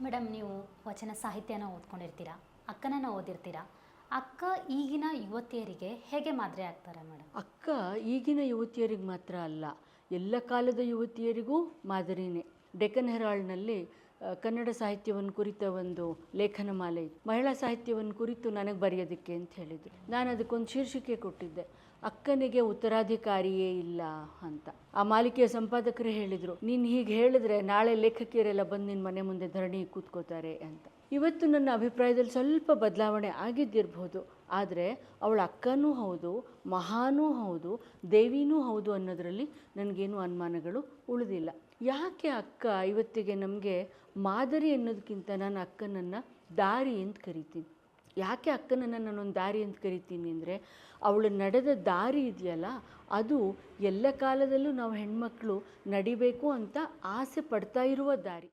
Madam, ನೀವು ವಚನ ಸಾಹಿತ್ಯನ ಓದ್ಕೊಂಡಿರ್ತೀರಾ, ಅಕ್ಕನನ್ನು ಓದಿರ್ತೀರಾ. ಅಕ್ಕ ಈಗಿನ ಯುವತಿಯರಿಗೆ ಹೇಗೆ ಮಾದರಿ ಆಗ್ತಾರೆ ಮೇಡಮ್? ಅಕ್ಕ ಈಗಿನ ಯುವತಿಯರಿಗೆ ಮಾತ್ರ ಅಲ್ಲ, ಎಲ್ಲ ಕಾಲದ ಯುವತಿಯರಿಗೂ ಮಾದರಿನೇ. ಡೆಕ್ಕನ್ ಹೆರಾಲ್ಡ್ನಲ್ಲಿ ಕನ್ನಡ ಸಾಹಿತ್ಯವನ್ನು ಕುರಿತ ಒಂದು ಲೇಖನ ಮಾಲೆ ಇತ್ತು. ಮಹಿಳಾ ಸಾಹಿತ್ಯವನ್ನು ಕುರಿತು ನನಗೆ ಬರೆಯೋದಕ್ಕೆ ಅಂತ ಹೇಳಿದರು. ನಾನು ಅದಕ್ಕೊಂದು ಶೀರ್ಷಿಕೆ ಕೊಟ್ಟಿದ್ದೆ, ಅಕ್ಕನಿಗೆ ಉತ್ತರಾಧಿಕಾರಿಯೇ ಇಲ್ಲ ಅಂತ. ಆ ಮಾಲಿಕೆಯ ಸಂಪಾದಕರೇ ಹೇಳಿದರು, ನೀನು ಹೀಗೆ ಹೇಳಿದ್ರೆ ನಾಳೆ ಲೇಖಕಿಯರೆಲ್ಲ ಬಂದು ನಿನ್ನ ಮನೆ ಮುಂದೆ ಧರಣಿ ಕೂತ್ಕೋತಾರೆ ಅಂತ. ಇವತ್ತು ನನ್ನ ಅಭಿಪ್ರಾಯದಲ್ಲಿ ಸ್ವಲ್ಪ ಬದಲಾವಣೆ ಆಗಿದ್ದಿರಬಹುದು, ಆದರೆ ಅವಳ ಅಕ್ಕನೂ ಹೌದು, ಮಹಾನೂ ಹೌದು, ದೇವಿನೂ ಹೌದು ಅನ್ನೋದರಲ್ಲಿ ನನಗೇನು ಅನುಮಾನಗಳು ಉಳಿದಿಲ್ಲ. ಯಾಕೆ ಅಕ್ಕ ಇವತ್ತಿಗೆ ನಮಗೆ ಮಾದರಿ ಅನ್ನೋದಕ್ಕಿಂತ ನಾನು ಅಕ್ಕನನ್ನು ದಾರಿ ಅಂತ ಕರಿತೀನಿ. ಯಾಕೆ ಅಕ್ಕನನ್ನು ನಾನೊಂದು ದಾರಿ ಅಂತ ಕರಿತೀನಿ ಅಂದರೆ, ಅವಳು ನಡೆದ ದಾರಿ ಇದೆಯಲ್ಲ, ಅದು ಎಲ್ಲ ಕಾಲದಲ್ಲೂ ನಾವು ಹೆಣ್ಮಕ್ಳು ನಡಿಬೇಕು ಅಂತ ಆಸೆ ಪಡ್ತಾ ಇರುವ ದಾರಿ.